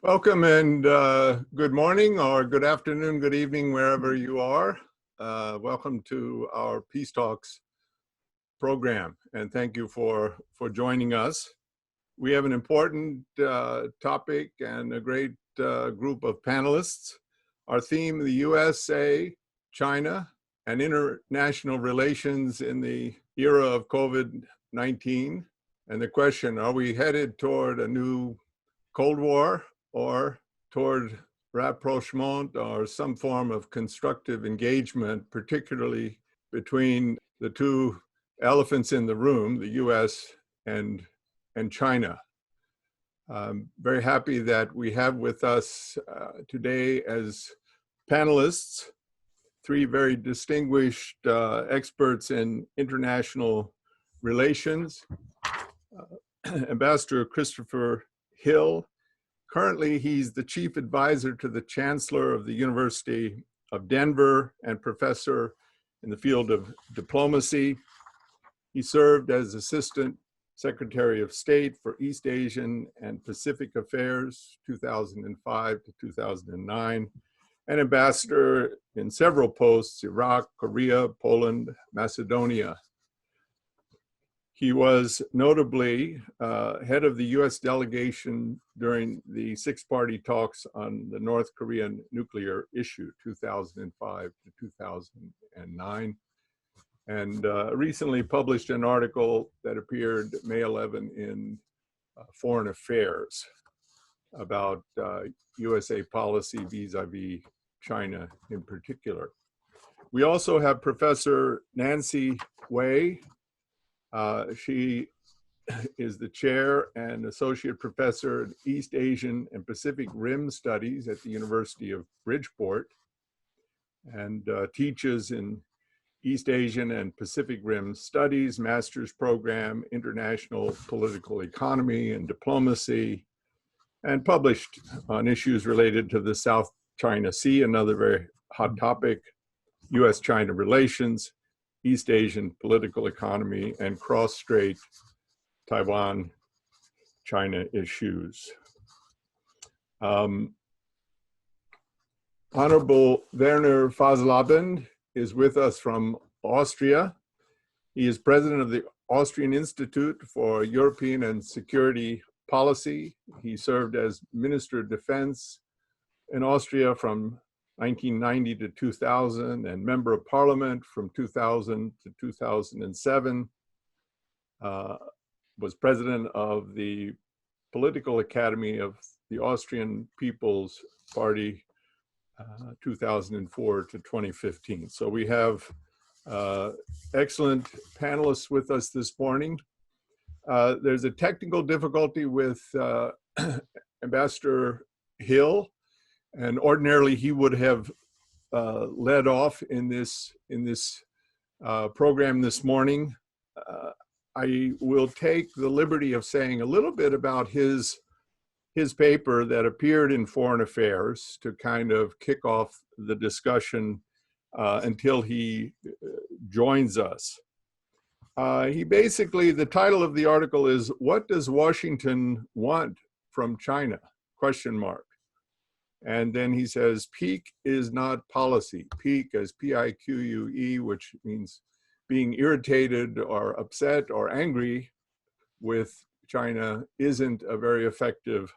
Welcome and good morning or good afternoon, good evening, wherever you are. Welcome to our Peace Talks program, and thank you for joining us. We have an important topic and a great group of panelists. Our theme, the USA, China, and international relations in the era of COVID-19. And the question, are we headed toward a new Cold War or toward rapprochement or some form of constructive engagement, particularly between the two elephants in the room, the US and China? I'm very happy that we have with us today as panelists three very distinguished experts in international relations. Ambassador Christopher Hill. Currently, he's the chief advisor to the Chancellor of the University of Denver and professor in the field of diplomacy. He served as Assistant Secretary of State for East Asian and Pacific Affairs, 2005 to 2009, and ambassador in several posts, Iraq, Korea, Poland, Macedonia. He was notably head of the US delegation during the six-party talks on the North Korean nuclear issue, 2005 to 2009, and recently published an article that appeared May 11 in Foreign Affairs about USA policy vis-a-vis China in particular. We also have Professor Nancy Wei. She is the chair and associate professor in East Asian and Pacific Rim Studies at the University of Bridgeport and teaches in East Asian and Pacific Rim Studies, master's program, international political economy and diplomacy, and published on issues related to the South China Sea, another very hot topic, US-China relations, East Asian political economy, and cross-strait Taiwan-China issues. Honorable Werner Faslabend is with us from Austria. He is president of the Austrian Institute for European and Security Policy. He served as Minister of Defense in Austria from 1990 to 2000, and member of parliament from 2000 to 2007, was president of the Political Academy of the Austrian People's Party, 2004 to 2015. So we have excellent panelists with us this morning. There's a technical difficulty with Ambassador Hill, and ordinarily he would have led off in this program this morning. I will take the liberty of saying a little bit about his paper that appeared in Foreign Affairs to kind of kick off the discussion until he joins us. The title of the article is, "What Does Washington Want from China?" ? And then he says, pique is not policy. Pique as P-I-Q-U-E, which means being irritated or upset or angry with China isn't a very effective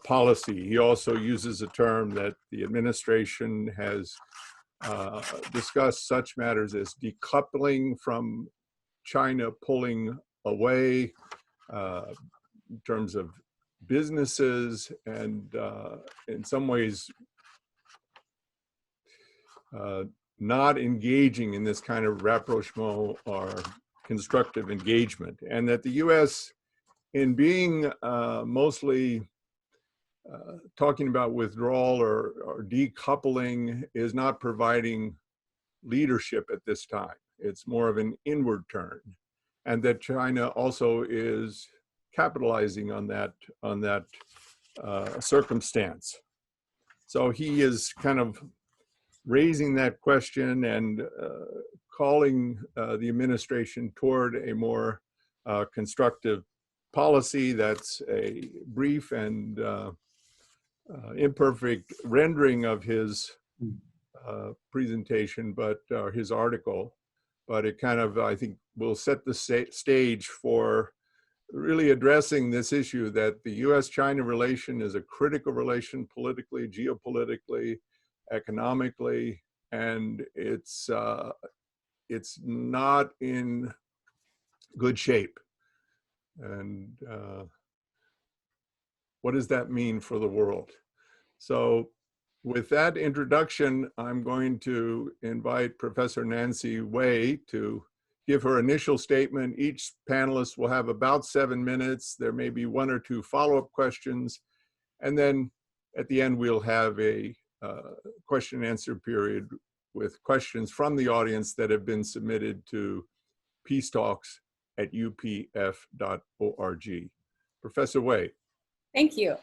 policy. He also uses a term that the administration has discussed such matters as decoupling from China, pulling away in terms of businesses, and in some ways not engaging in this kind of rapprochement or constructive engagement, and that the US, in being mostly talking about withdrawal or decoupling, is not providing leadership at this time. It's more of an inward turn, and that China also is capitalizing on that circumstance. So he is kind of raising that question and calling the administration toward a more constructive policy that's a brief and imperfect rendering of his presentation, but his article, but it kind of, I think, will set the stage for really addressing this issue that the US-China relation is a critical relation politically, geopolitically, economically, and it's not in good shape. And what does that mean for the world? So with that introduction, I'm going to invite Professor Nancy Wei to give her initial statement. Each panelist will have about 7 minutes. There may be 1 or 2 follow-up questions. And then at the end, we'll have a question and answer period with questions from the audience that have been submitted to peacetalks@upf.org. Professor Wei. Thank you.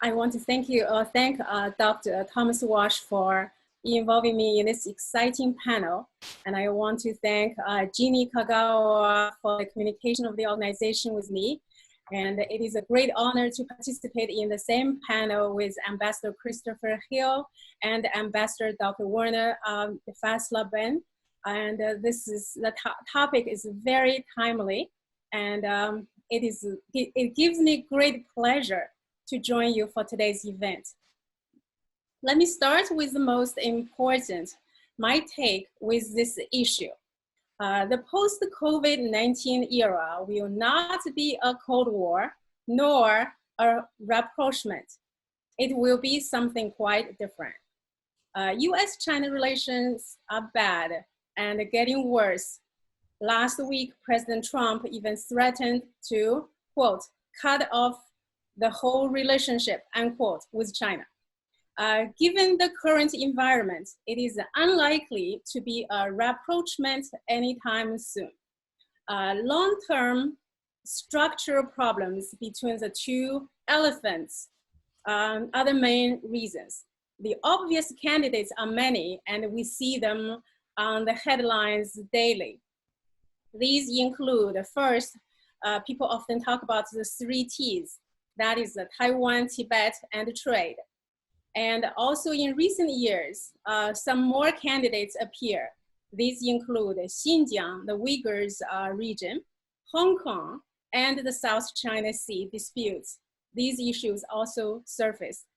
I want to thank Dr. Thomas Walsh for involving me in this exciting panel. And I want to thank Jeannie Kagawa for the communication of the organization with me. And it is a great honor to participate in the same panel with Ambassador Christopher Hill and Ambassador Dr. Werner Faslaben. And the topic is very timely, and it gives me great pleasure to join you for today's event. Let me start with the most important, my take with this issue. The post-COVID-19 era will not be a Cold War nor a rapprochement. It will be something quite different. US-China relations are bad and getting worse. Last week, President Trump even threatened to, quote, cut off the whole relationship, unquote, with China. Given the current environment, it is unlikely to be a rapprochement anytime soon. Long-term structural problems between the two elephants are the main reasons. The obvious candidates are many, and we see them on the headlines daily. These include, first, people often talk about the 3 T's. That is Taiwan, Tibet, and trade. And also in recent years, some more candidates appear. These include Xinjiang, the Uyghurs region, Hong Kong, and the South China Sea disputes. These issues also surfaced.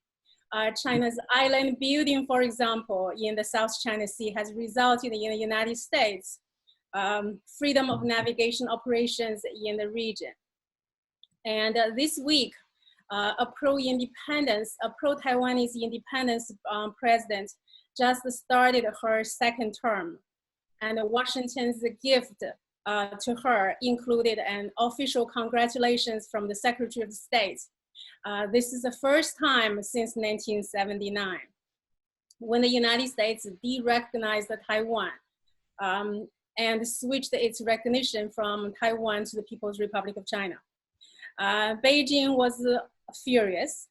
China's island building, for example, in the South China Sea has resulted in the United States freedom of navigation operations in the region. And this week, a pro-Taiwanese independence president just started her 2nd term. And Washington's gift to her included an official congratulations from the Secretary of State. This is the first time since 1979 when the United States de-recognized Taiwan and switched its recognition from Taiwan to the People's Republic of China. Beijing was furious,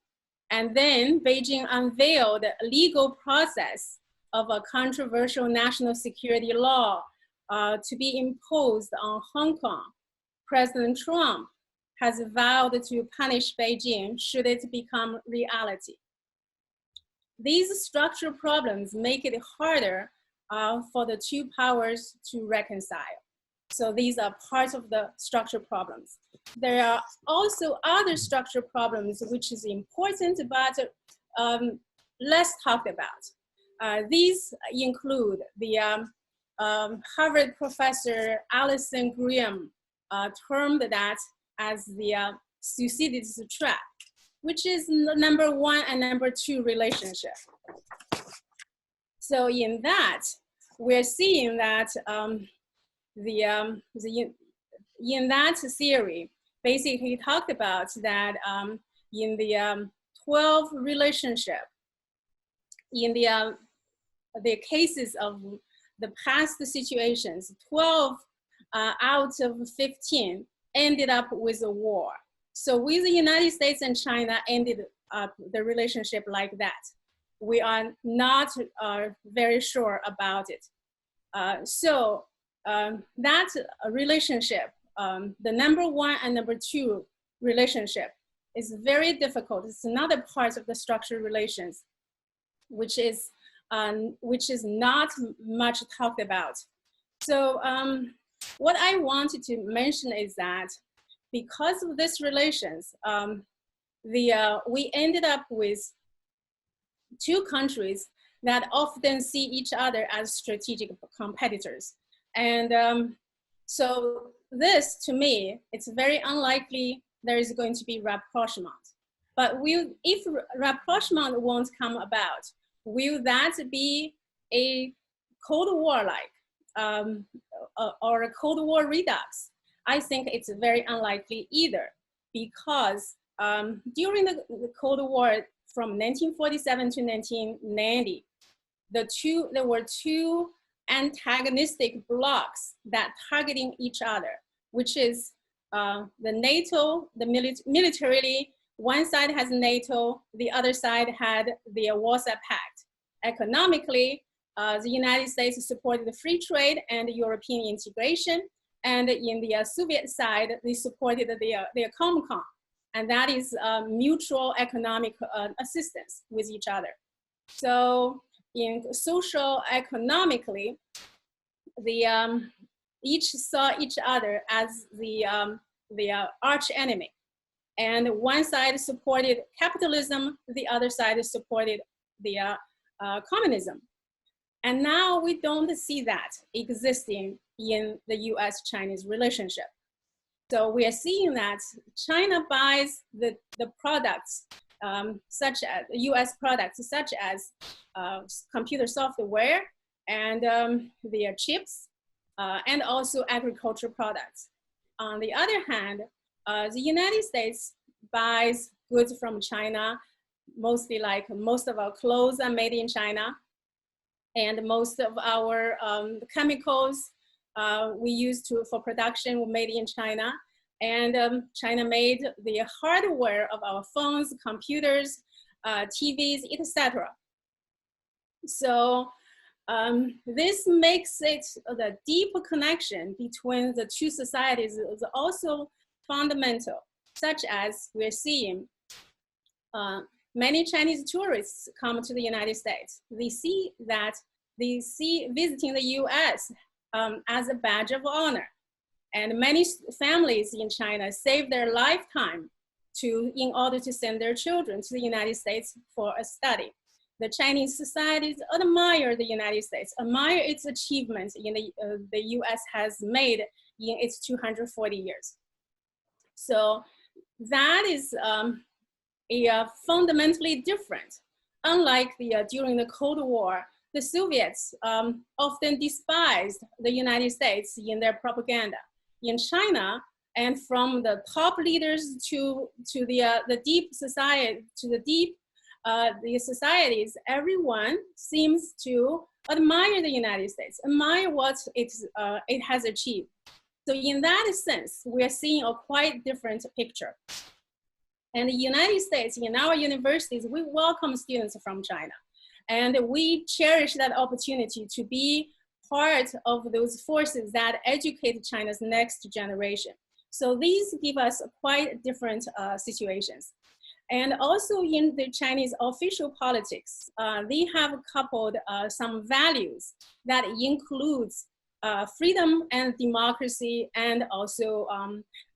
and then Beijing unveiled a legal process of a controversial national security law to be imposed on Hong Kong. President Trump has vowed to punish Beijing should it become reality. These structural problems make it harder for the two powers to reconcile. So these are parts of the structural problems. There are also other structural problems which is important but less talked about. These include the Harvard professor Alison Graham termed that as the Thucydides trap, which is number 1 and number 2 relationship. So in that, we're seeing that in that theory, basically talked about that in the 12 relationship, in the cases of the past situations, 12 out of 15 ended up with a war. So with the United States and China ended up the relationship like that. We are not very sure about it. So that relationship, the number 1 and number 2 relationship, is very difficult. It's another part of the structured relations, which is not much talked about. So what I wanted to mention is that because of these relations, we ended up with two countries that often see each other as strategic competitors. And so this, to me, it's very unlikely there is going to be rapprochement. But if rapprochement won't come about, will that be a Cold War-like or a Cold War redux? I think it's very unlikely either, because during the Cold War from 1947 to 1990, there were two antagonistic blocs that targeting each other, which is the NATO, militarily, one side has NATO, the other side had the Warsaw Pact. Economically, the United States supported the free trade and European integration, and in the Soviet side, they supported the Comecon, and that is mutual economic assistance with each other. So in social economically, each saw each other as the arch enemy. And one side supported capitalism, the other side supported the communism. And now we don't see that existing in the US-Chinese relationship. So we are seeing that China buys the products, such as US products, such as computer software and their chips, and also agriculture products. On the other hand, the United States buys goods from China, mostly like most of our clothes are made in China, and most of our chemicals we use for production were made in China. And China made the hardware of our phones, computers, TVs, etc. So this makes it the deeper connection between the two societies is also fundamental, such as we're seeing many Chinese tourists come to the United States. They see visiting the US as a badge of honor. And many families in China save their lifetime in order to send their children to the United States for a study. The Chinese societies admire the United States, admire its achievements in the US has made in its 240 years. So that is fundamentally different. Unlike during the Cold War, the Soviets often despised the United States in their propaganda. In China, and from the top leaders to the deep society, the societies, everyone seems to admire the United States, admire what it has achieved. So in that sense, we are seeing a quite different picture. And the United States, in our universities, we welcome students from China. And we cherish that opportunity to be part of those forces that educate China's next generation. So these give us quite different situations. And also in the Chinese official politics, they have coupled some values that includes freedom and democracy, and also,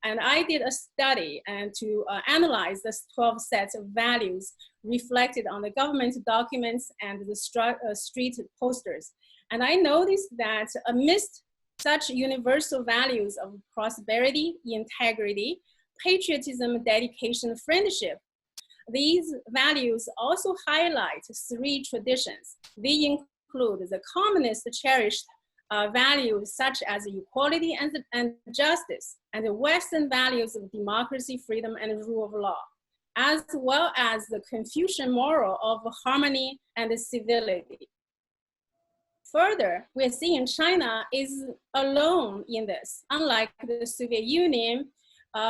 and I did a study and to analyze the 12 sets of values reflected on the government documents and the street posters. And I noticed that amidst such universal values of prosperity, integrity, patriotism, dedication, friendship, these values also highlight three traditions. They include the communist cherished values such as equality and justice, and the Western values of democracy, freedom, and rule of law, as well as the Confucian moral of harmony and civility. Further, we're seeing China is alone in this. Unlike the Soviet Union,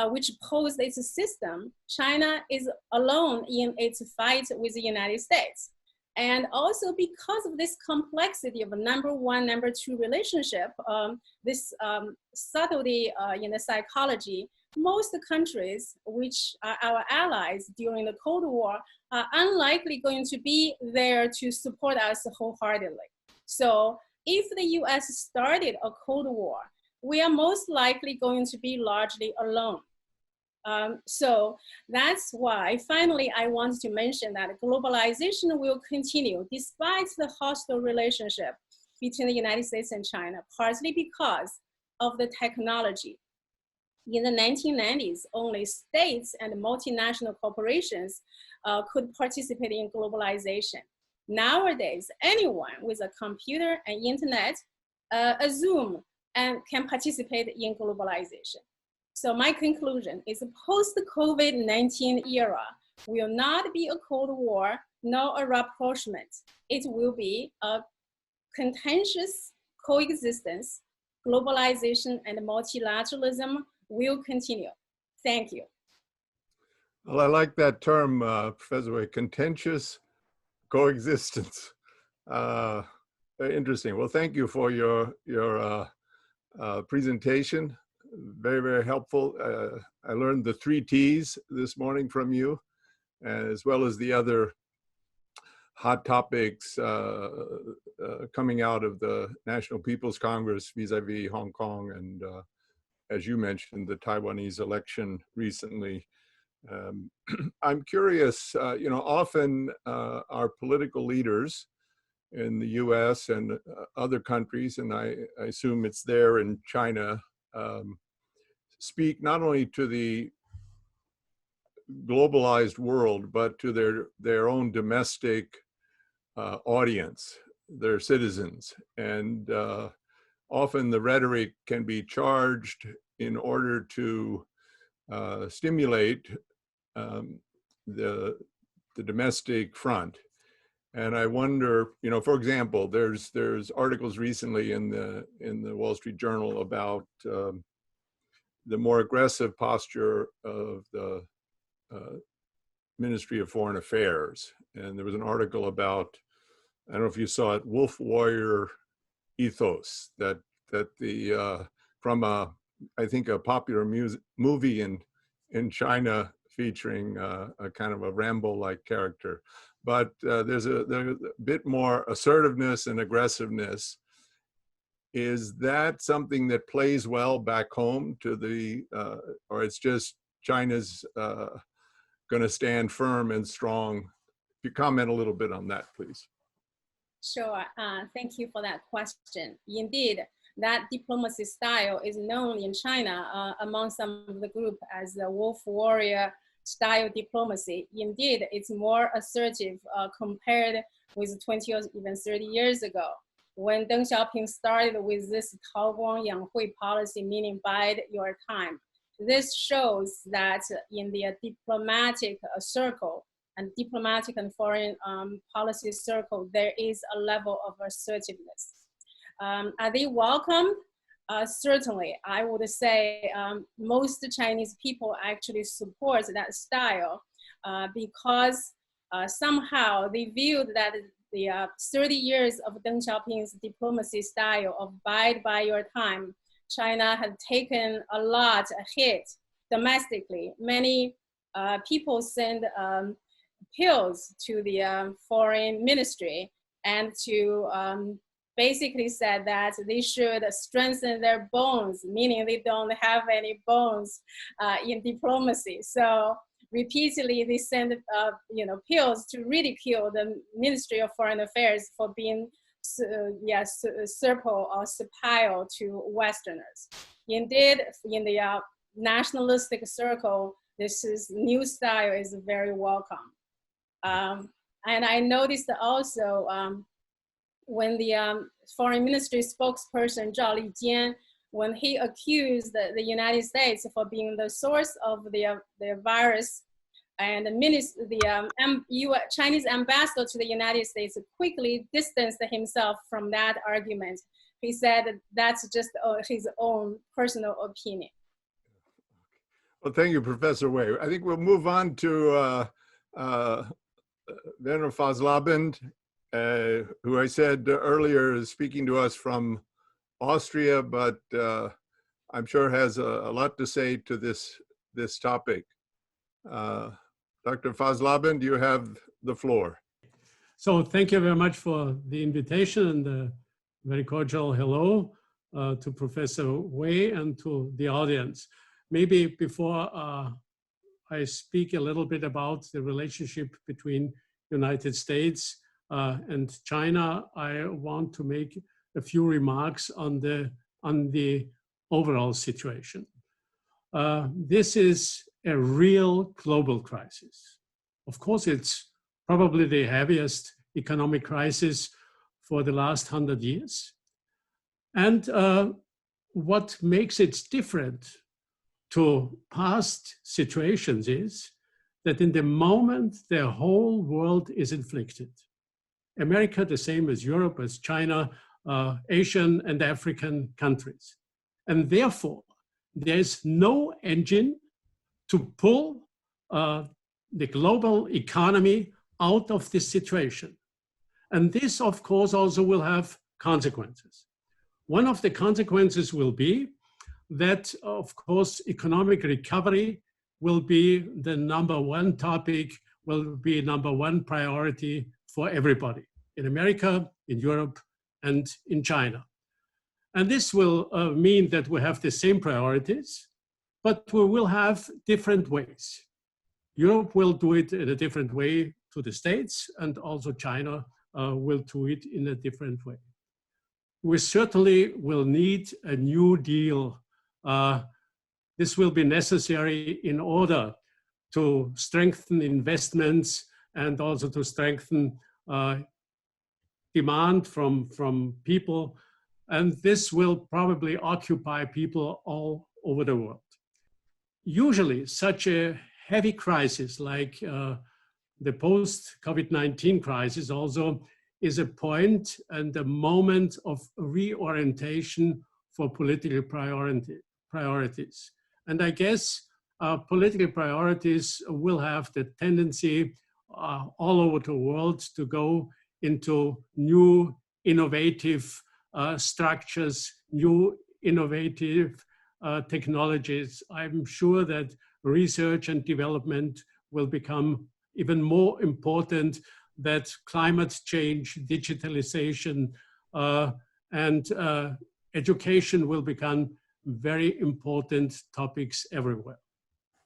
which posed its system, China is alone in its fight with the United States. And also because of this complexity of a number one, number two relationship, this subtlety in the psychology, most countries which are our allies during the Cold War are unlikely going to be there to support us wholeheartedly. So if the US started a Cold War, we are most likely going to be largely alone. So that's why finally I want to mention that globalization will continue despite the hostile relationship between the United States and China, partly because of the technology. In the 1990s, only states and multinational corporations could participate in globalization. Nowadays, anyone with a computer and internet, a Zoom, and can participate in globalization. So my conclusion is a post-COVID-19 era will not be a Cold War, nor a rapprochement. It will be a contentious coexistence. Globalization and multilateralism will continue. Thank you. Well, I like that term, Professor Wei, contentious coexistence. Very interesting. Well, thank you for your presentation. Very, very helpful. I learned the 3 T's this morning from you, as well as the other hot topics coming out of the National People's Congress vis-a-vis Hong Kong and, as you mentioned, the Taiwanese election recently. I'm curious, you know, often our political leaders in the US and other countries, and I assume it's there in China, speak not only to the globalized world, but to their own domestic audience, their citizens. And often the rhetoric can be charged in order to stimulate the domestic front. And I wonder, you know, for example, there's articles recently in the Wall Street Journal about the more aggressive posture of the Ministry of Foreign Affairs. And there was an article about, I don't know if you saw it, wolf warrior ethos, that the from I think a popular movie in China featuring a kind of a Rambo-like character. But there's a bit more assertiveness and aggressiveness. Is that something that plays well back home to the, or it's just China's going to stand firm and strong? If you comment a little bit on that, please. Sure. Thank you for that question. Indeed, that diplomacy style is known in China among some of the group as the wolf warrior style diplomacy. Indeed, it's more assertive compared with 20 or even 30 years ago, when Deng Xiaoping started with this Tao Guang Yang Hui policy, meaning bide your time. This shows that in the diplomatic circle and diplomatic and foreign policy circle, there is a level of assertiveness. Are they welcomed? Certainly, I would say most Chinese people actually support that style because somehow they viewed that the 30 years of Deng Xiaoping's diplomacy style of bide by your time, China had taken a lot of hit domestically. Many people send appeals to the foreign ministry and to basically said that they should strengthen their bones, meaning they don't have any bones in diplomacy. So repeatedly they send appeals to ridicule the Ministry of Foreign Affairs for being supple or supine to Westerners. Indeed, in the nationalistic circle, this new style is very welcome. And I noticed also when the foreign ministry spokesperson Zhao Lijian, when he accused the United States for being the source of the virus, and the Chinese ambassador to the United States quickly distanced himself from that argument. He said that's just his own personal opinion. Well, thank you, Professor Wei. I think we'll move on to Werner Faslabend. who I said earlier is speaking to us from Austria, but I'm sure has a lot to say to this topic. Dr. Faslabin, do you have the floor? So thank you very much for the invitation and a very cordial hello to Professor Wei and to the audience. Maybe before I speak a little bit about the relationship between United States and China, I want to make a few remarks on the overall situation. This is a real global crisis. Of course, it's probably the heaviest economic crisis for the last 100 years. And what makes it different to past situations is that in the moment the whole world is inflicted. America, the same as Europe, as China, Asian and African countries. And therefore, there's no engine to pull the global economy out of this situation. And this, of course, also will have consequences. One of the consequences will be that, of course, economic recovery will be the #1 topic, will be #1 priority for everybody in America, in Europe, and in China. And this will mean that we have the same priorities, but we will have different ways. Europe will do it in a different way to the States, and also China will do it in a different way. We certainly will need a new deal. This will be necessary in order to strengthen investments and also to strengthen demand from people. And this will probably occupy people all over the world. Usually, such a heavy crisis like the post-COVID-19 crisis also is a point and a moment of reorientation for political priorities. And I guess political priorities will have the tendency all over the world to go into new innovative structures, new innovative technologies. I'm sure that research and development will become even more important, that climate change, digitalization, and education will become very important topics everywhere.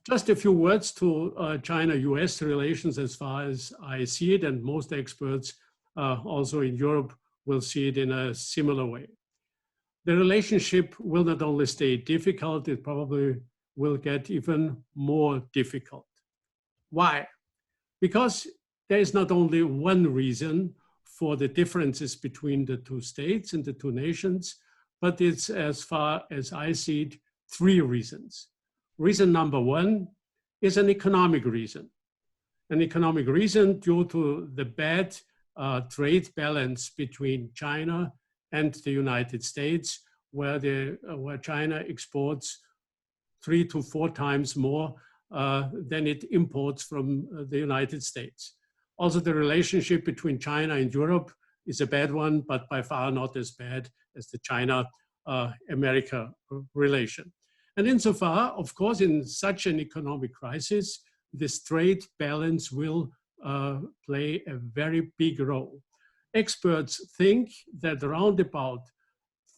Just a few words to China-US relations as far as I see it, and most experts also in Europe will see it in a similar way. The relationship will not only stay difficult, it probably will get even more difficult. Why? Because there is not only one reason for the differences between the two states and the two nations, but it's, as far as I see it, 3 reasons. Reason #1 is an economic reason. An economic reason due to the bad trade balance between China and the United States, where China exports 3 to 4 times more than it imports from the United States. Also, the relationship between China and Europe is a bad one, but by far not as bad as the China-America relation. And insofar, of course, in such an economic crisis, this trade balance will play a very big role. Experts think that around about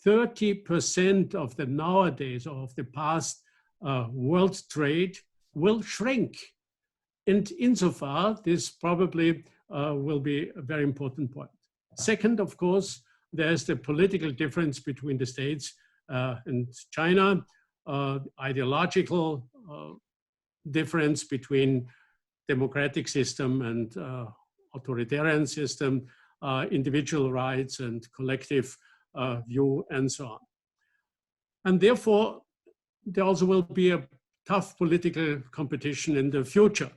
30% of the nowadays or of the past world trade will shrink. And insofar, this probably will be a very important point. Second, of course, there's the political difference between the States and China, ideological difference between democratic system and authoritarian system, individual rights and collective view, and so on. And therefore, there also will be a tough political competition in the future.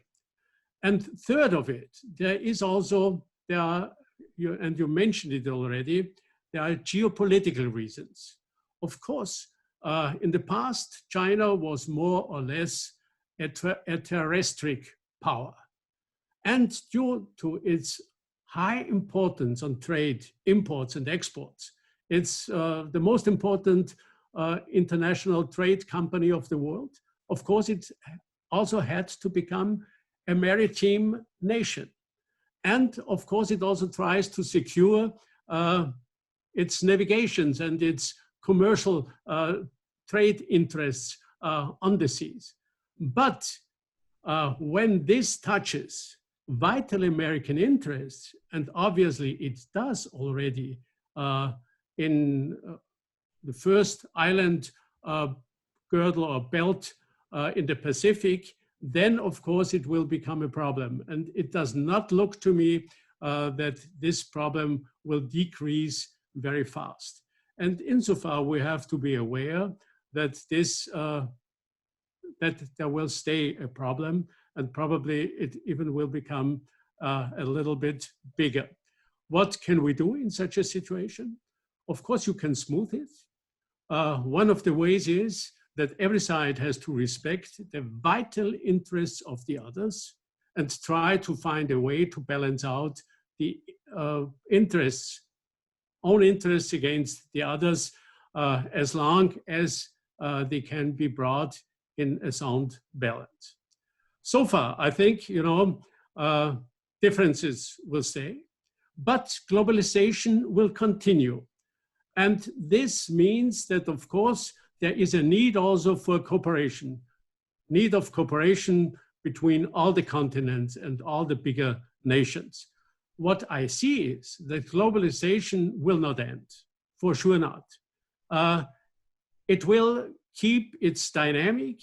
And third of it, there is also, and you mentioned it already, there are geopolitical reasons. Of course, in the past, China was more or less a terrestrial power. And due to its high importance on trade, imports and exports. It's the most important international trade company of the world. Of course, it also had to become a maritime nation. And of course, it also tries to secure its navigations and its commercial trade interests on the seas. But when this touches vital American interests, and obviously it does already in the first island girdle or belt in the Pacific, then of course it will become a problem. And it does not look to me that this problem will decrease very fast. And insofar, we have to be aware that this that there will stay a problem, and probably it even will become a little bit bigger. What can we do in such a situation? Of course, you can smooth it. One of the ways is that every side has to respect the vital interests of the others and try to find a way to balance out the own interests against the others, as long as they can be brought in a sound balance. So far, I think, differences will stay, but globalization will continue. And this means that, of course, there is a need also for cooperation, need of cooperation between all the continents and all the bigger nations. What I see is that globalization will not end, for sure not. It will keep its dynamic,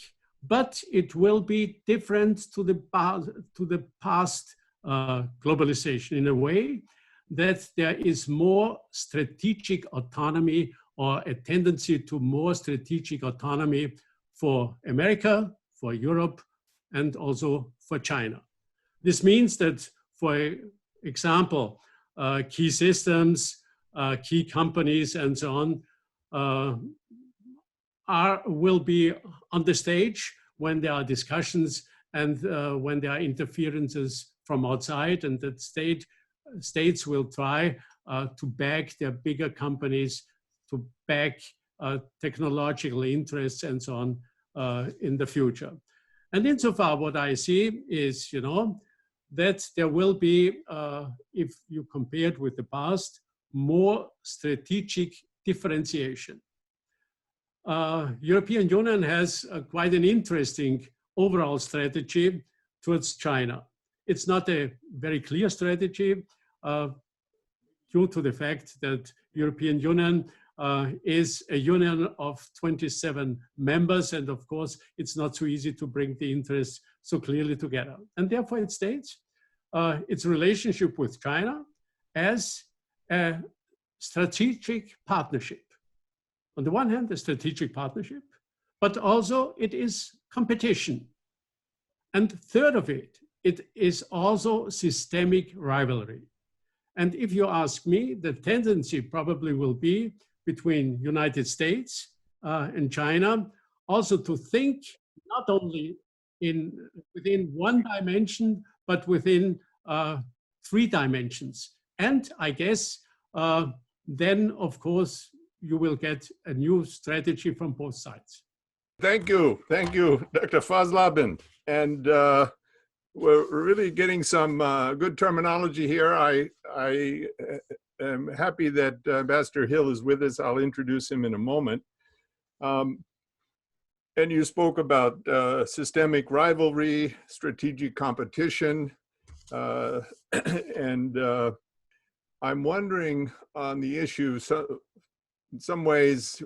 but it will be different to the past globalization in a way that there is more strategic autonomy, or a tendency to more strategic autonomy for America, for Europe, and also for China. This means that, for example, key systems, key companies, and so on, will be on the stage when there are discussions and when there are interferences from outside, and that states will try to back their bigger companies, to back technological interests and so on in the future. And insofar, what I see is, that there will be, if you compare it with the past, more strategic differentiation. European Union has quite an interesting overall strategy towards China. It's not a very clear strategy due to the fact that European Union is a union of 27 members, and of course, it's not so easy to bring the interests so clearly together. And therefore, it states its relationship with China as a strategic partnership. On the one hand, a strategic partnership, but also it is competition. And third of it, it is also systemic rivalry. And if you ask me, the tendency probably will be between United States and China also to think not only within one dimension, but within 3 dimensions. And I guess then, of course, you will get a new strategy from both sides. Thank you, Dr. Faslabend. And we're really getting some good terminology here. I am happy that Ambassador Hill is with us. I'll introduce him in a moment. And you spoke about systemic rivalry, strategic competition, and I'm wondering on the issue, so in some ways,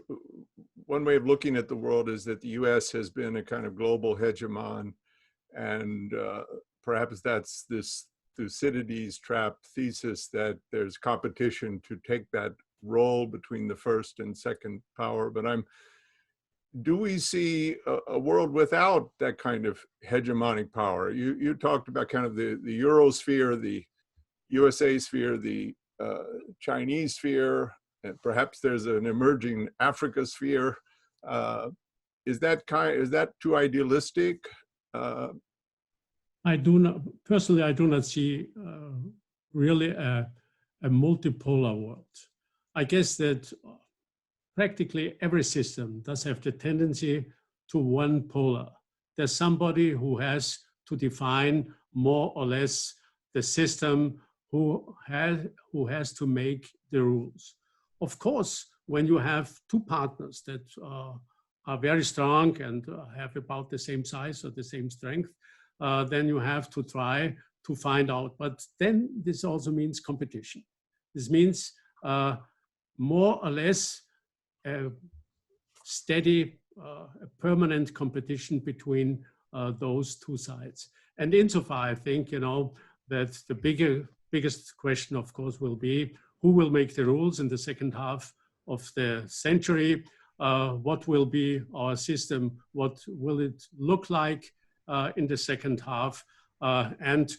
one way of looking at the world is that the US has been a kind of global hegemon, and perhaps that's this Thucydides trap thesis that there's competition to take that role between the first and second power. But do we see a world without that kind of hegemonic power? You talked about kind of the Eurosphere, the USA sphere, the Chinese sphere, and perhaps there's an emerging Africa sphere. Is that too idealistic? Personally, I do not see really a multipolar world. I guess that practically every system does have the tendency to one polar. There's somebody who has to define more or less the system, who has to make the rules. Of course, when you have two partners that are very strong and have about the same size or the same strength, then you have to try to find out. But then this also means competition. This means more or less a steady, a permanent competition between those two sides. And insofar, I think, that the biggest question, of course, will be who will make the rules in the second half of the century? What will be our system? What will it look like in the second half? And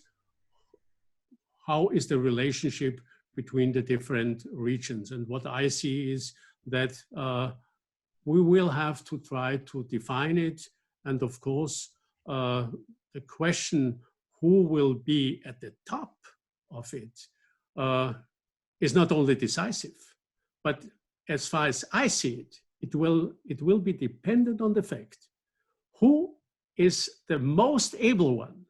how is the relationship between the different regions? And what I see is that we will have to try to define it. And of course, the question who will be at the top of it is not only decisive, but as far as I see it, it will be dependent on the fact who is the most able one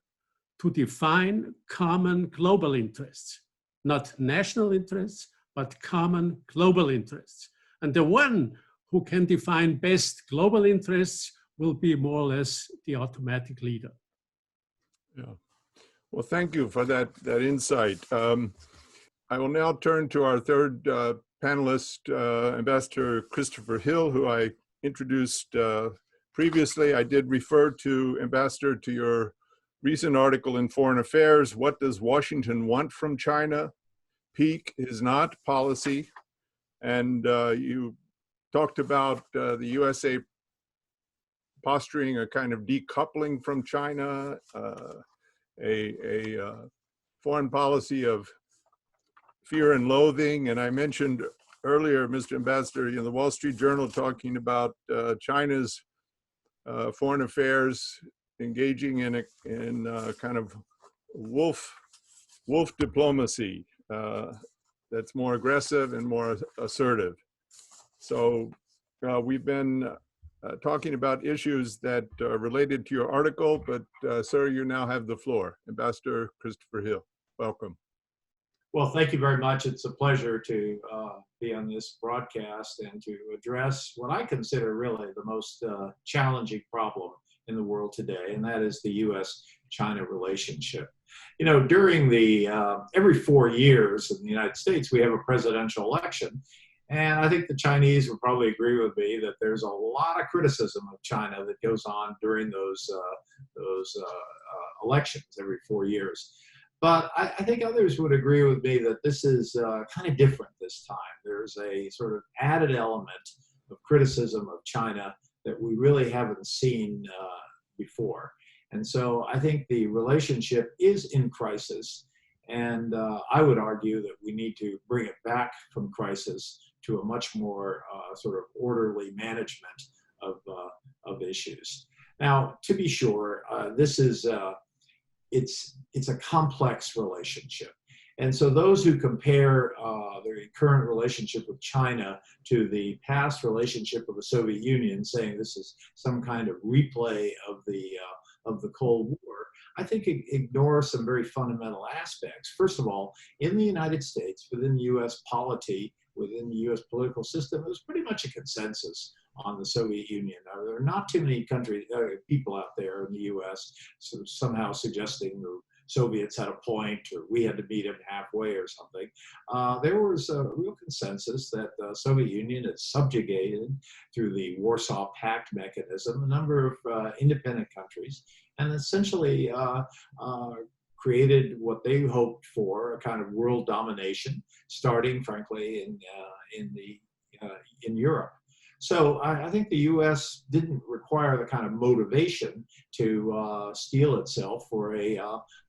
to define common global interests, not national interests, but common global interests. And the one who can define best global interests will be more or less the automatic leader. Yeah. Well, thank you for that insight. I will now turn to our third panelist, Ambassador Christopher Hill, who I introduced previously. I did refer to, Ambassador, to your recent article in Foreign Affairs, What Does Washington Want from China? Pique is not policy. And you talked about the USA posturing a kind of decoupling from China, a foreign policy of fear and loathing. And I mentioned earlier, Mr. Ambassador, the Wall Street Journal talking about China's foreign affairs engaging in a kind of wolf diplomacy that's more aggressive and more assertive. So we've been talking about issues that are related to your article, but sir, you now have the floor. Ambassador Christopher Hill, welcome. Well, thank you very much. It's a pleasure to be on this broadcast and to address what I consider really the most challenging problem in the world today, and that is the U.S.-China relationship. During every 4 years in the United States, we have a presidential election. And I think the Chinese would probably agree with me that there's a lot of criticism of China that goes on during those elections every 4 years. But I think others would agree with me that this is kind of different this time. There's a sort of added element of criticism of China that we really haven't seen before. And so I think the relationship is in crisis. And I would argue that we need to bring it back from crisis to a much more sort of orderly management of issues. Now, to be sure, this is it's a complex relationship. And so those who compare the current relationship with China to the past relationship with the Soviet Union, saying this is some kind of replay of the Cold War, I think it ignores some very fundamental aspects. First of all, in the United States, within the U.S. polity, within the U.S. political system, there was pretty much a consensus on the Soviet Union. Now, there are not too many people out there in the U.S. somehow suggesting the Soviets had a point or we had to meet them halfway or something. There was a real consensus that the Soviet Union had subjugated through the Warsaw Pact mechanism a number of independent countries and essentially created what they hoped for, a kind of world domination, starting, frankly, in Europe. So I think the U.S. didn't require the kind of motivation to steel itself for a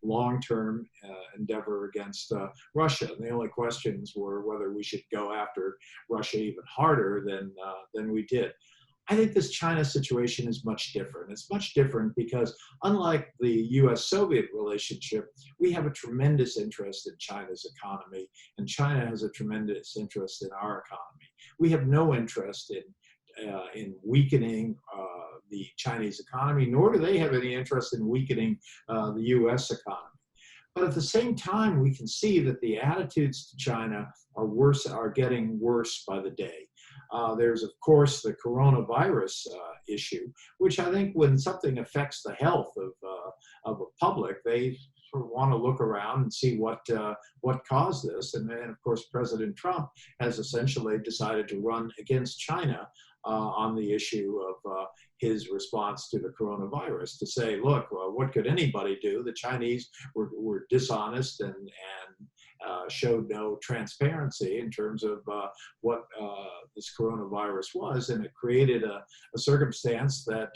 long-term endeavor against Russia. And the only questions were whether we should go after Russia even harder than we did. I think this China situation is much different. It's much different because unlike the US-Soviet relationship, we have a tremendous interest in China's economy, and China has a tremendous interest in our economy. We have no interest in weakening the Chinese economy, nor do they have any interest in weakening the US economy. But at the same time, we can see that the attitudes to China are getting worse by the day. There's, of course, the coronavirus issue, which I think when something affects the health of a public, they sort of want to look around and see what caused this. And then, of course, President Trump has essentially decided to run against China on the issue of his response to the coronavirus, to say, look, what could anybody do? The Chinese were dishonest and showed no transparency in terms of what this coronavirus was, and it created a circumstance that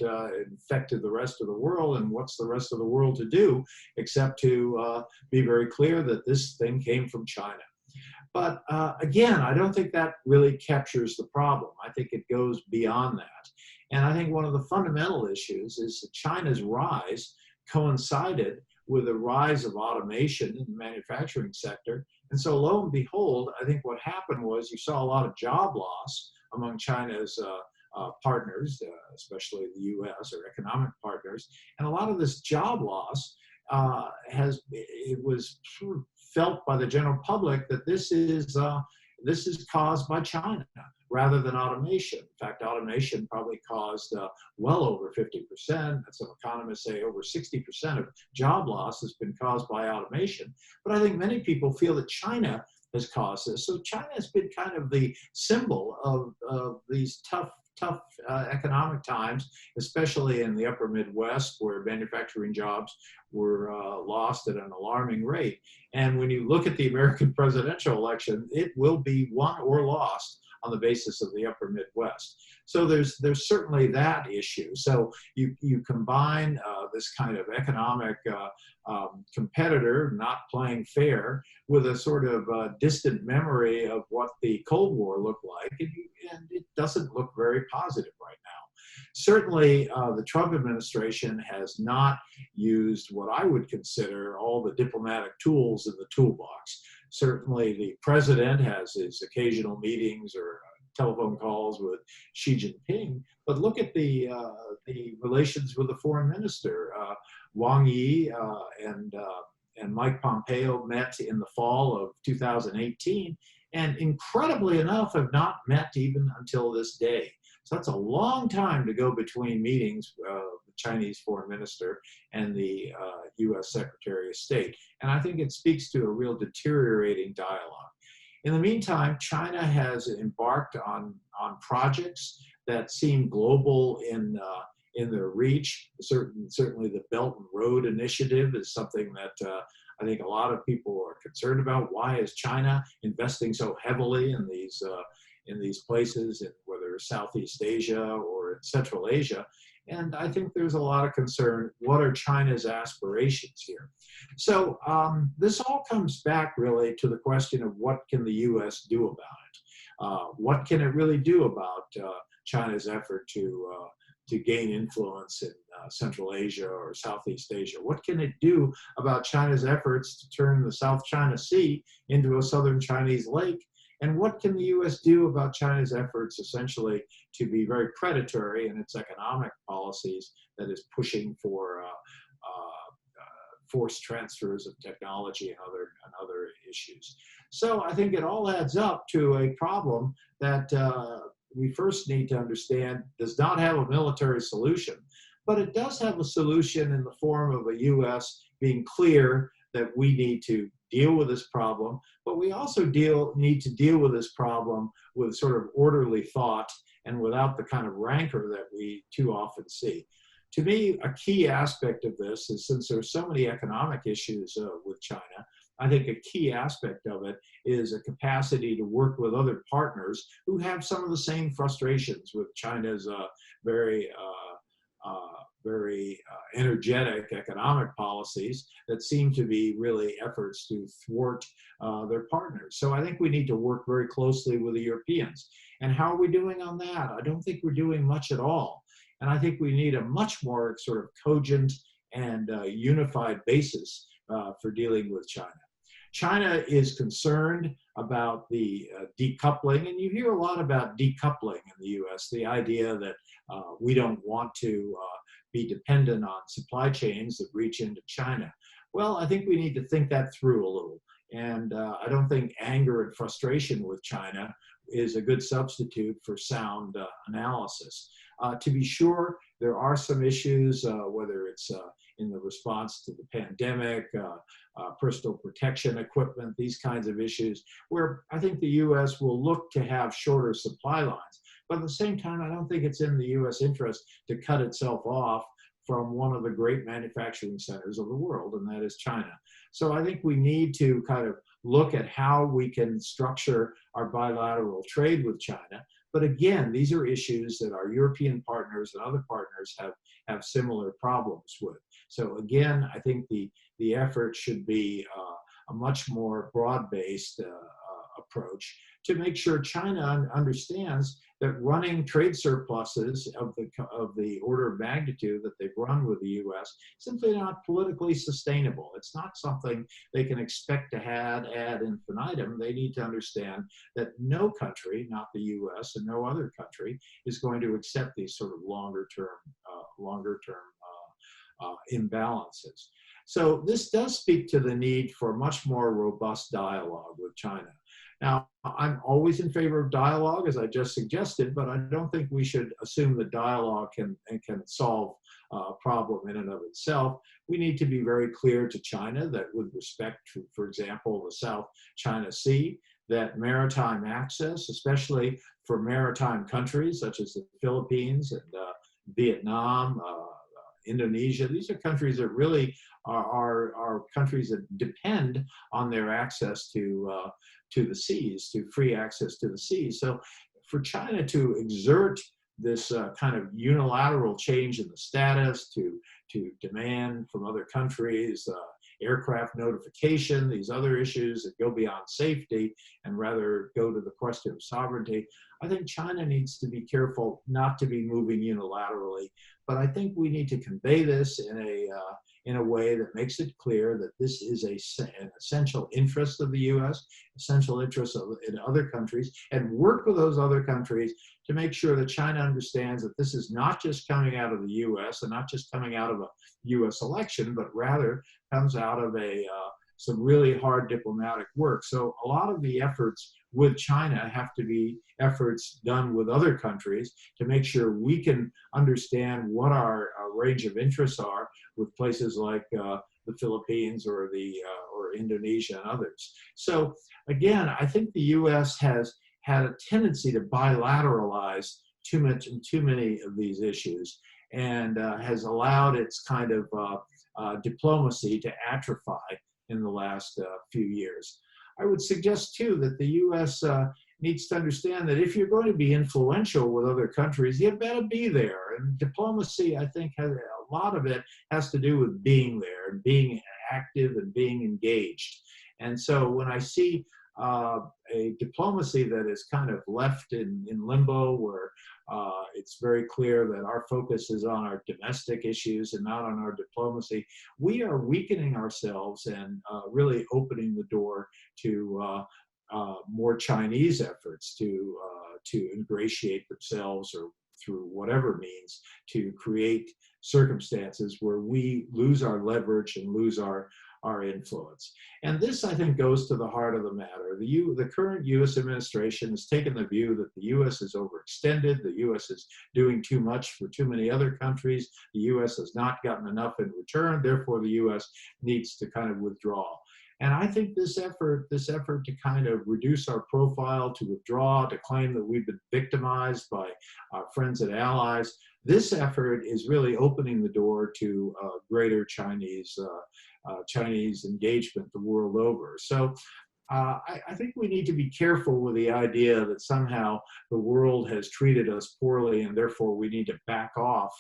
infected the rest of the world. And what's the rest of the world to do except to be very clear that this thing came from China? But again, I don't think that really captures the problem. I think it goes beyond that. And I think one of the fundamental issues is that China's rise coincided with the rise of automation in the manufacturing sector. And so lo and behold, I think what happened was you saw a lot of job loss among China's partners, especially the US or economic partners. And a lot of this job loss was sort of felt by the general public that this is caused by China rather than automation. In fact, automation probably caused well over 50%, some economists say over 60% of job loss has been caused by automation. But I think many people feel that China has caused this. So China has been kind of the symbol of these tough economic times, especially in the upper Midwest, where manufacturing jobs were lost at an alarming rate. And when you look at the American presidential election, it will be won or lost on the basis of the upper Midwest. So there's certainly that issue. So you combine this kind of economic competitor not playing fair with a sort of distant memory of what the Cold War looked like, and it doesn't look very positive right now. Certainly, the Trump administration has not used what I would consider all the diplomatic tools in the toolbox. Certainly, the president has his occasional meetings or telephone calls with Xi Jinping, but look at the relations with the foreign minister. Wang Yi and Mike Pompeo met in the fall of 2018, and incredibly enough have not met even until this day. So that's a long time to go between meetings with the Chinese foreign minister and the US Secretary of State. And I think it speaks to a real deteriorating dialogue. In the meantime, China has embarked on projects that seem global in their reach. Certainly the Belt and Road Initiative is something that I think a lot of people are concerned about. Why is China investing so heavily in these places, in whether it's Southeast Asia or in Central Asia? And I think there's a lot of concern. What are China's aspirations here? So this all comes back really to the question of what can the U.S. do about it? What can it really do about China's effort to gain influence in Central Asia or Southeast Asia? What can it do about China's efforts to turn the South China Sea into a southern Chinese lake? And what can the U.S. do about China's efforts essentially to be very predatory in its economic policies, that is pushing for forced transfers of technology and other issues? So I think it all adds up to a problem that we first need to understand does not have a military solution, but it does have a solution in the form of a U.S. being clear that we need to deal with this problem, but we also need to deal with this problem with sort of orderly thought and without the kind of rancor that we too often see. To me, a key aspect of this is, since there's so many economic issues with China, I think a key aspect of it is a capacity to work with other partners who have some of the same frustrations with China's very very energetic economic policies that seem to be really efforts to thwart their partners. So I think we need to work very closely with the Europeans. And how are we doing on that? I don't think we're doing much at all. And I think we need a much more sort of cogent and unified basis for dealing with China. China is concerned about the decoupling, and you hear a lot about decoupling in the US, the idea that we don't want to be dependent on supply chains that reach into China. Well, I think we need to think that through a little. And I don't think anger and frustration with China is a good substitute for sound analysis. To be sure, there are some issues, whether it's in the response to the pandemic, personal protection equipment, these kinds of issues, where I think the US will look to have shorter supply lines. But at the same time, I don't think it's in the US interest to cut itself off from one of the great manufacturing centers of the world, and that is China. So I think we need to kind of look at how we can structure our bilateral trade with China. But again, these are issues that our European partners and other partners have similar problems with. So again, I think the effort should be a much more broad-based approach to make sure China understands that running trade surpluses of the order of magnitude that they've run with the US simply not politically sustainable. It's not something they can expect to have ad infinitum. They need to understand that no country, not the US and no other country, is going to accept these sort of longer term imbalances. So this does speak to the need for much more robust dialogue with China. Now, I'm always in favor of dialogue, as I just suggested, but I don't think we should assume that dialogue can solve a problem in and of itself. We need to be very clear to China that with respect to, for example, the South China Sea, that maritime access, especially for maritime countries such as the Philippines and Vietnam, Indonesia, these are countries that really are countries that depend on their access to the seas, to free access to the seas. So for China to exert this kind of unilateral change in the status, to demand from other countries aircraft notification, these other issues that go beyond safety and rather go to the question of sovereignty, I think China needs to be careful not to be moving unilaterally. But I think we need to convey this in a way that makes it clear that this is an essential interest of the US, essential interest in other countries, and work with those other countries to make sure that China understands that this is not just coming out of the US and not just coming out of a US election, but rather comes out of some really hard diplomatic work. So a lot of the efforts with China have to be efforts done with other countries to make sure we can understand what our range of interests are with places like the Philippines or Indonesia and others. So again, I think the U.S. has had a tendency to bilateralize too many of these issues, and has allowed its kind of diplomacy to atrophy in the last few years. I would suggest too that the U.S. Needs to understand that if you're going to be influential with other countries, you better be there. And diplomacy, I think, has a lot of it has to do with being there and being active and being engaged. And so when I see a diplomacy that is kind of left in limbo, where it's very clear that our focus is on our domestic issues and not on our diplomacy, we are weakening ourselves and really opening the door to more Chinese efforts to ingratiate themselves or through whatever means to create circumstances where we lose our leverage and lose our influence. And this, I think, goes to the heart of the matter. The current U.S. administration has taken the view that the U.S. is overextended, the U.S. is doing too much for too many other countries, the U.S. has not gotten enough in return, therefore the U.S. needs to kind of withdraw. And I think this effort to kind of reduce our profile, to withdraw, to claim that we've been victimized by our friends and allies, this effort is really opening the door to greater Chinese engagement the world over. So I think we need to be careful with the idea that somehow the world has treated us poorly and therefore we need to back off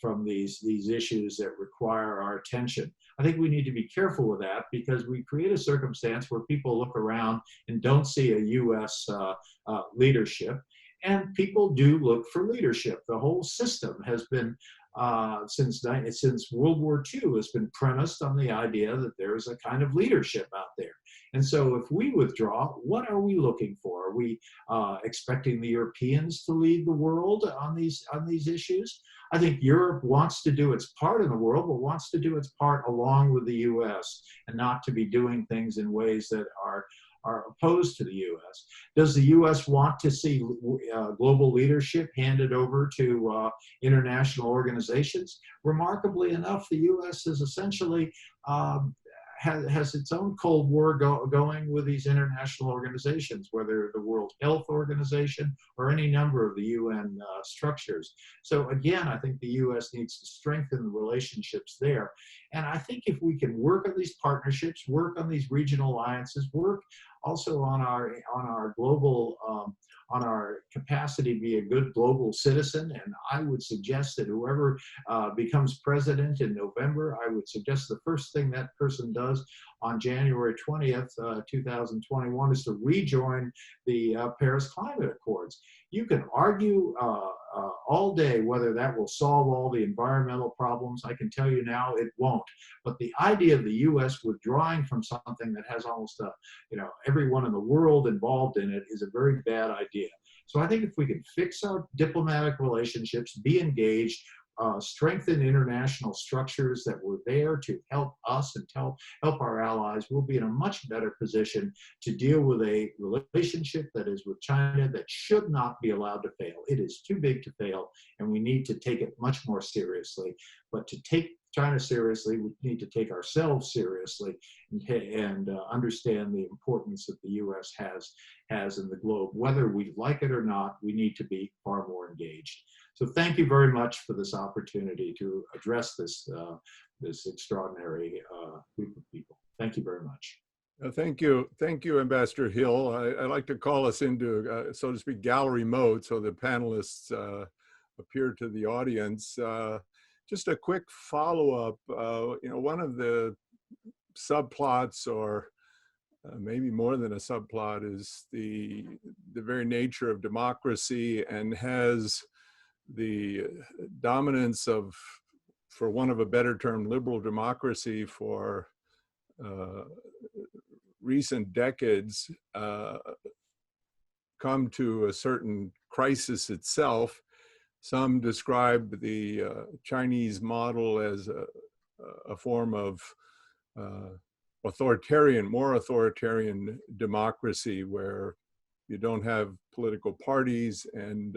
from these issues that require our attention. I think we need to be careful with that because we create a circumstance where people look around and don't see a U.S. Leadership, and people do look for leadership. The whole system has been, since World War II, has been premised on the idea that there is a kind of leadership out there. And so if we withdraw, what are we looking for? Are we expecting the Europeans to lead the world on these issues? I think Europe wants to do its part in the world, but wants to do its part along with the U.S. and not to be doing things in ways that are opposed to the U.S. Does the U.S. want to see global leadership handed over to international organizations? Remarkably enough, the U.S. has essentially has its own Cold War going with these international organizations, whether the World Health Organization or any number of the UN structures. So again, I think the U.S. needs to strengthen the relationships there. And I think if we can work on these partnerships, work on these regional alliances, work also on our global on our capacity to be a good global citizen. And I would suggest that whoever becomes president in November, I would suggest the first thing that person does on January 20th, 2021 is to rejoin the Paris Climate Accords. You can argue all day whether that will solve all the environmental problems. I can tell you now it won't. But the idea of the U.S. withdrawing from something that has almost everyone in the world involved in it is a very bad idea. So I think if we can fix our diplomatic relationships, be engaged, strengthen international structures that were there to help us and help our allies, we'll be in a much better position to deal with a relationship that is with China that should not be allowed to fail. It is too big to fail, and we need to take it much more seriously. But to take China seriously, we need to take ourselves seriously and understand the importance that the U.S. has in the globe. Whether we like it or not, we need to be far more engaged. So thank you very much for this opportunity to address this, this extraordinary group of people. Thank you very much. Thank you, Ambassador Hill. I like to call us into, so to speak, gallery mode, so the panelists appear to the audience. Just a quick follow-up. One of the subplots, or maybe more than a subplot, is the very nature of democracy, and has the dominance of, for want of a better term, liberal democracy for recent decades come to a certain crisis itself. Some describe the Chinese model as a form of more authoritarian democracy, where you don't have political parties, and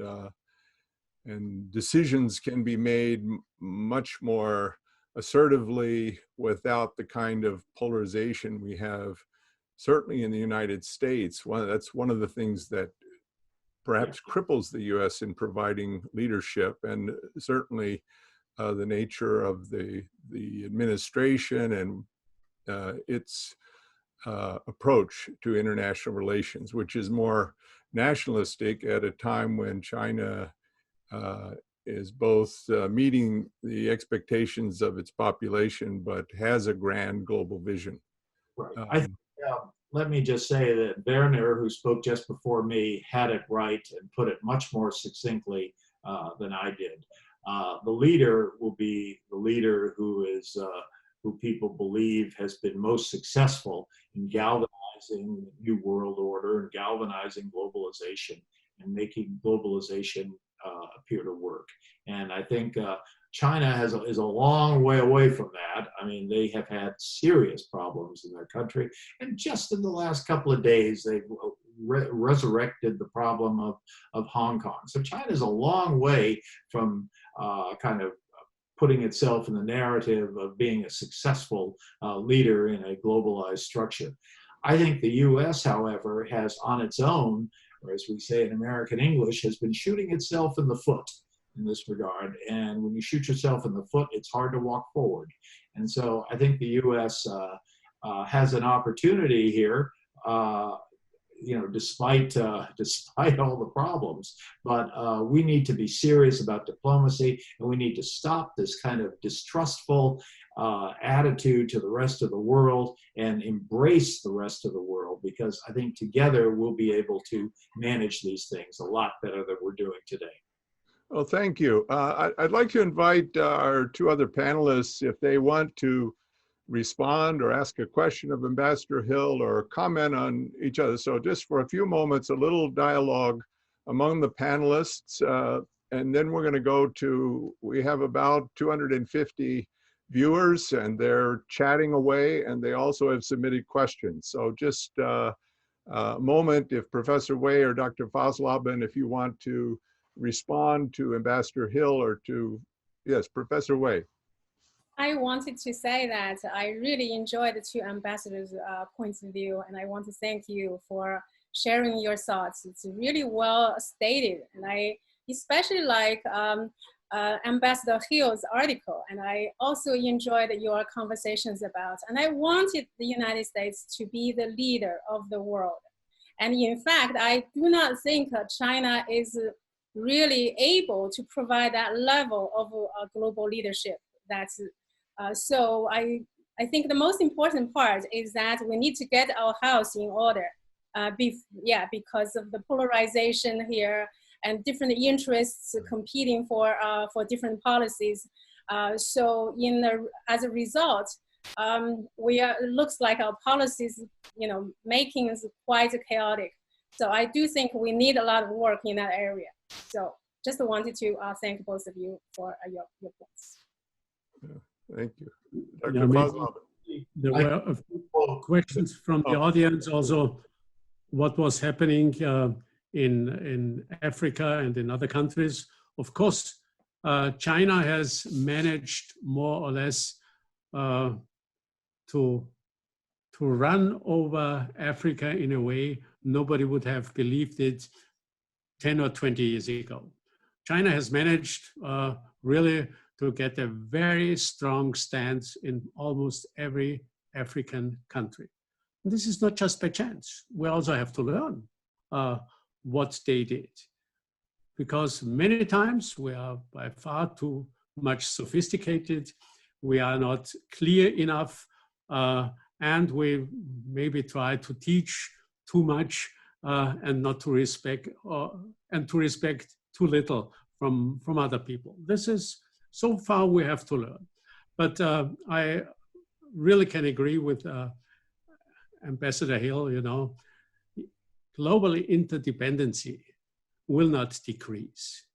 decisions can be made much more assertively without the kind of polarization we have, certainly in the United States. That's one of the things that perhaps cripples the U.S. in providing leadership, and certainly the nature of the administration and its approach to international relations, which is more nationalistic at a time when China is both meeting the expectations of its population, but has a grand global vision. Right. Let me just say that Devner, who spoke just before me, had it right and put it much more succinctly than I did. The leader will be the leader who people believe has been most successful in galvanizing the New World Order and galvanizing globalization and making globalization appear to work. And I think China is a long way away from that. I mean, they have had serious problems in their country. And just in the last couple of days, they've resurrected the problem of Hong Kong. So China is a long way from kind of putting itself in the narrative of being a successful leader in a globalized structure. I think the US, however, has on its own, or as we say in American English, has been shooting itself in the foot in this regard. And when you shoot yourself in the foot, it's hard to walk forward. And so I think the US has an opportunity here. despite despite all the problems. But we need to be serious about diplomacy, and we need to stop this kind of distrustful attitude to the rest of the world and embrace the rest of the world, because I think together we'll be able to manage these things a lot better than we're doing today. Well, thank you. I'd like to invite our two other panelists, if they want to respond or ask a question of Ambassador Hill or comment on each other. So just for a few moments, a little dialogue among the panelists, and then we're going to go to, we have about 250 viewers, and they're chatting away, and they also have submitted questions. So just a moment, if Professor Wei or Dr. Fosleben, if you want to respond to Ambassador Hill or to, yes, Professor Wei. I wanted to say that I really enjoyed the two ambassadors' points of view, and I want to thank you for sharing your thoughts. It's really well stated, and I especially like Ambassador Hill's article, and I also enjoyed your conversations about, and I wanted the United States to be the leader of the world. And in fact, I do not think China is really able to provide that level of global leadership. That's so I think the most important part is that we need to get our house in order. Because of the polarization here and different interests competing for different policies. So as a result, it looks like our policies, making is quite chaotic. So I do think we need a lot of work in that area. So just wanted to thank both of you for your points. Yeah, thank you. Yeah, there were a few questions from the audience also. What was happening in Africa and in other countries? Of course, China has managed more or less to run over Africa in a way nobody would have believed it 10 or 20 years ago. China has managed really to get a very strong stance in almost every African country. And this is not just by chance. We also have to learn what they did, because many times we are by far too much sophisticated, we are not clear enough, and we maybe try to teach too much and not to respect, and to respect too little from other people. This is, so far we have to learn. But I really can agree with Ambassador Hill, global interdependency will not decrease.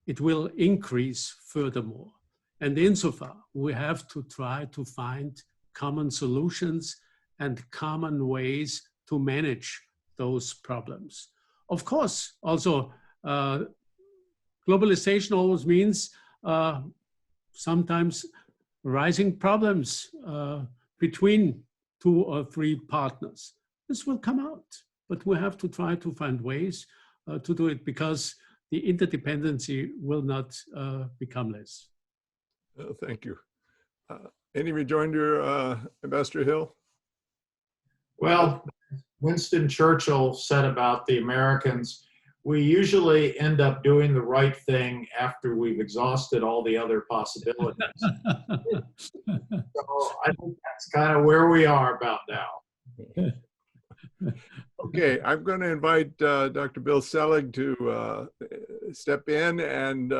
It will increase furthermore. And insofar, we have to try to find common solutions and common ways to manage those problems. Of course, also, globalization always means sometimes rising problems between 2 or 3 partners. This will come out, but we have to try to find ways to do it, because the interdependency will not become less. Thank you. Any rejoinder, Ambassador Hill? Well, Winston Churchill said about the Americans, we usually end up doing the right thing after we've exhausted all the other possibilities. So I think that's kind of where we are about now. Okay, I'm going to invite Dr. Bill Selig to step in and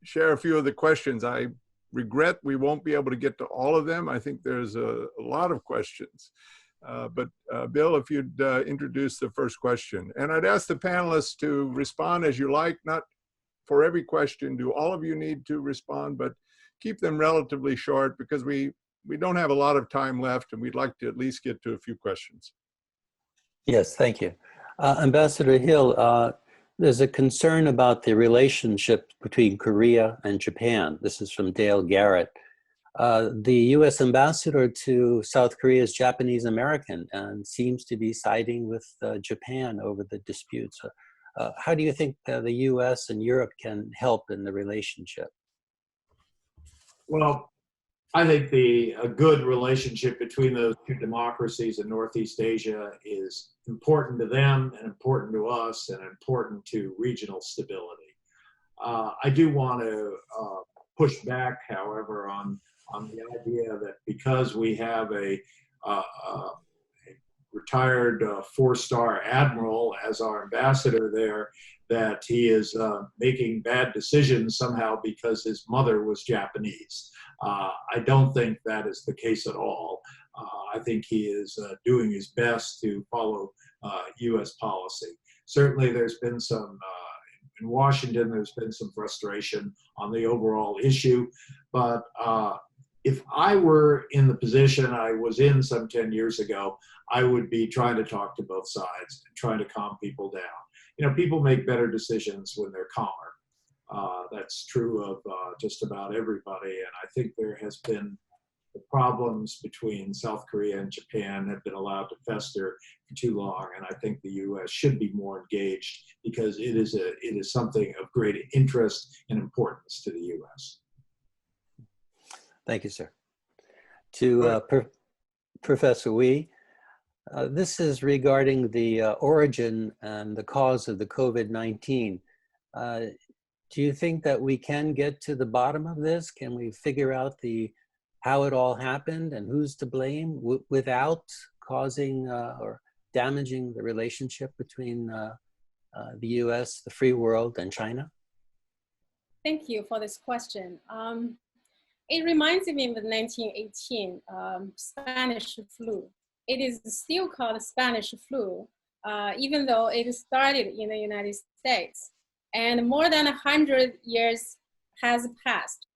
share a few of the questions. I regret we won't be able to get to all of them. I think there's a lot of questions. But Bill, if you'd introduce the first question. And I'd ask the panelists to respond as you like, not for every question do all of you need to respond, but keep them relatively short, because we don't have a lot of time left, and we'd like to at least get to a few questions. Yes, thank you. Ambassador Hill, there's a concern about the relationship between Korea and Japan. This is from Dale Garrett. The U.S. ambassador to South Korea is Japanese American and seems to be siding with Japan over the disputes. How do you think the U.S. and Europe can help in the relationship? Well, I think a good relationship between those two democracies in Northeast Asia is important to them and important to us and important to regional stability. I do want to push back, however, on the idea that because we have a retired four-star admiral as our ambassador there, that he is making bad decisions somehow because his mother was Japanese. I don't think that is the case at all. I think he is doing his best to follow U.S. policy. Certainly there's been some, in Washington, there's been some frustration on the overall issue, but if I were in the position I was in some 10 years ago, I would be trying to talk to both sides and trying to calm people down. You know, people make better decisions when they're calmer. That's true of just about everybody. And I think there has been the problems between South Korea and Japan have been allowed to fester for too long. And I think the U.S. should be more engaged because it is something of great interest and importance to the U.S. Thank you, sir. To Professor Wee, this is regarding the origin and the cause of the COVID-19. Do you think that we can get to the bottom of this? Can we figure out how it all happened and who's to blame without causing or damaging the relationship between the U.S., the free world, and China? Thank you for this question. It reminds me of the 1918 Spanish flu. It is still called Spanish flu, even though it started in the United States. And more than 100 years has passed.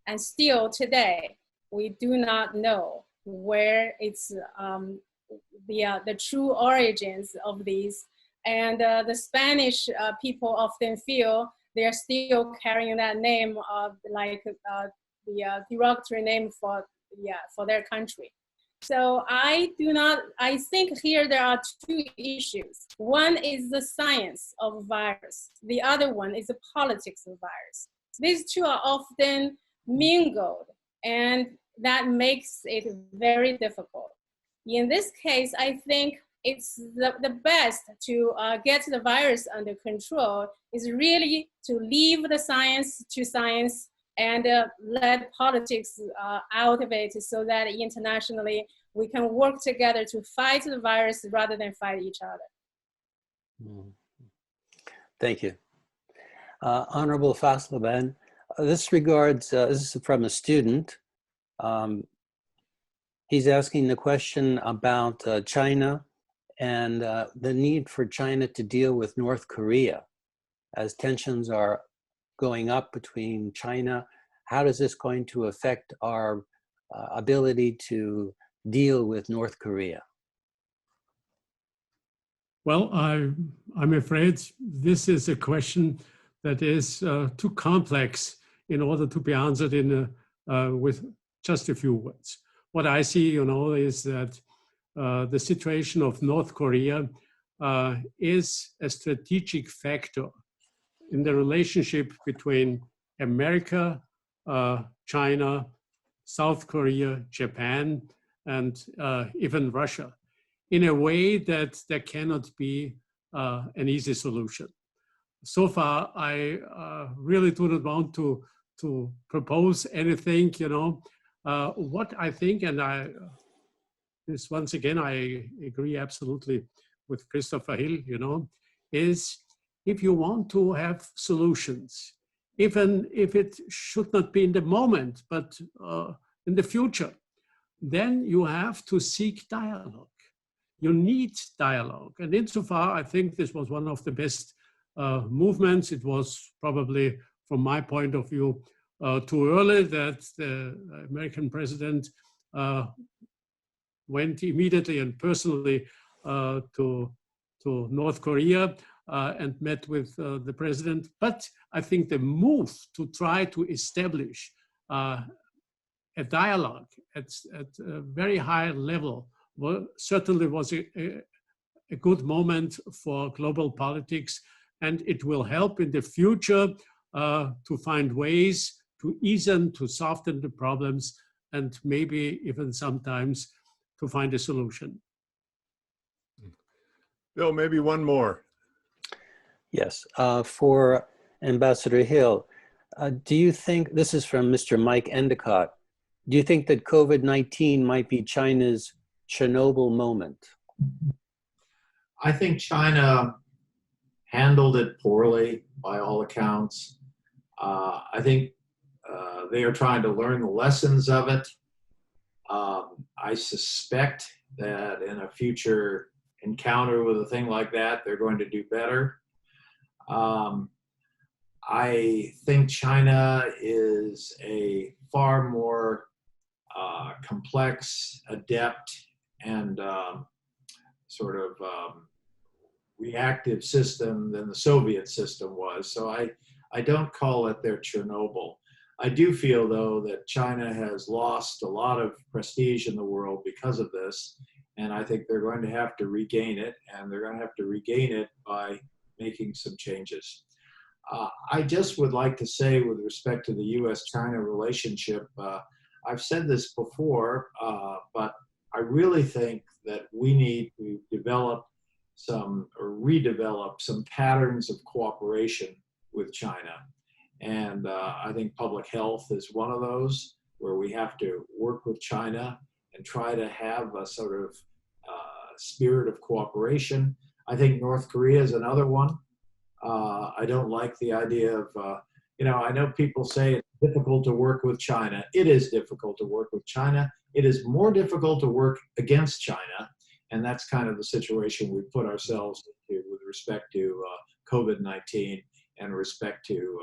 And still today, we do not know where it's the true origins of these. And the Spanish people often feel they're still carrying that name of the derogatory name for their country. So I think here there are two issues. One is the science of virus. The other one is the politics of virus. These two are often mingled, and that makes it very difficult. In this case, I think it's the best to get the virus under control is really to leave the science to science and let politics out of it so that internationally we can work together to fight the virus rather than fight each other. Thank you. Honorable Fasloban, this is from a student. He's asking the question about China and the need for China to deal with North Korea as tensions are going up between China. How is this going to affect our ability to deal with North Korea? Well, I'm afraid this is a question that is too complex in order to be answered with just a few words. What I see, is that the situation of North Korea is a strategic factor in the relationship between America, China, South Korea, Japan, and even Russia, in a way that there cannot be an easy solution. So far, I really do not want to propose anything, what I think, and once again, I agree absolutely with Christopher Hill, is if you want to have solutions, even if it should not be in the moment, but in the future, then you have to seek dialogue. You need dialogue. And insofar, I think this was one of the best movements. It was probably, from my point of view, too early that the American president went immediately and personally to North Korea and met with the president. But I think the move to try to establish a dialogue at a very high level certainly was a good moment for global politics, and it will help in the future to find ways to ease and to soften the problems and maybe even sometimes to find a solution. Bill, maybe one more. Yes, for Ambassador Hill, do you think, this is from Mr. Mike Endicott, do you think that COVID-19 might be China's Chernobyl moment? I think China handled it poorly by all accounts. I think they are trying to learn the lessons of it. I suspect that in a future encounter with a thing like that, they're going to do better. I think China is a far more complex, adept, and reactive system than the Soviet system was. So I don't call it their Chernobyl. I do feel, though, that China has lost a lot of prestige in the world because of this, and I think they're going to have to regain it, and they're going to have to regain it by making some changes. I just would like to say, with respect to the U.S.-China relationship, I've said this before, but I really think that we need to develop some, or redevelop some patterns of cooperation with China. And I think public health is one of those, where we have to work with China and try to have a sort of spirit of cooperation. I think North Korea is another one. I don't like the idea of, I know people say it's difficult to work with China. It is difficult to work with China. It is more difficult to work against China. And that's kind of the situation we put ourselves into with respect to COVID-19 and respect to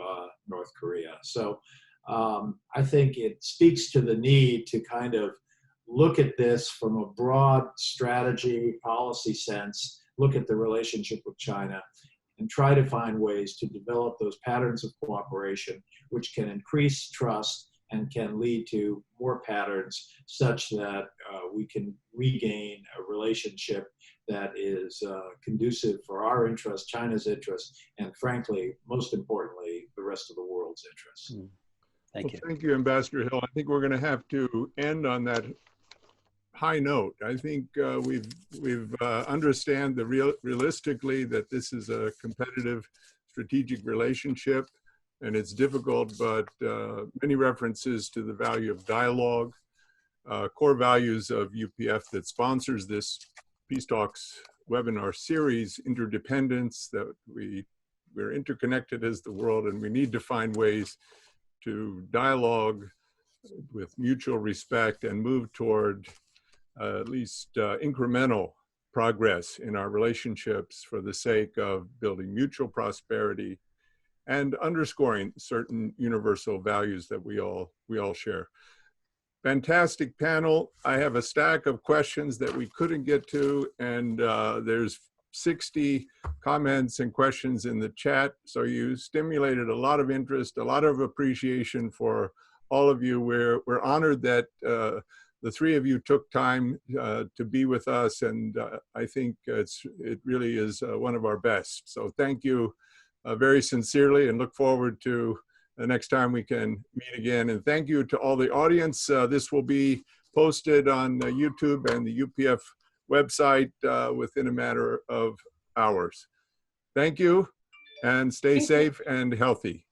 North Korea. So I think it speaks to the need to kind of look at this from a broad strategy, policy sense, look at the relationship with China, and try to find ways to develop those patterns of cooperation, which can increase trust and can lead to more patterns such that we can regain a relationship that is conducive for our interest, China's interest, and frankly, most importantly, the rest of the world's interests. Thank you. Thank you, Ambassador Hill. I think we're going to have to end on that high note. I think we've understand realistically that this is a competitive strategic relationship, and it's difficult, but many references to the value of dialogue, core values of UPF that sponsors this Peace Talks webinar series, interdependence, that we're interconnected as the world, and we need to find ways to dialogue with mutual respect and move toward at least incremental progress in our relationships for the sake of building mutual prosperity and underscoring certain universal values that we all share. Fantastic panel. I have a stack of questions that we couldn't get to, and there's 60 comments and questions in the chat. So you stimulated a lot of interest, a lot of appreciation for all of you. We're honored that the three of you took time to be with us, and I think it really is one of our best. So thank you very sincerely, and look forward to the next time we can meet again. And thank you to all the audience. This will be posted on YouTube and the UPF website within a matter of hours. Thank you, and stay safe and healthy.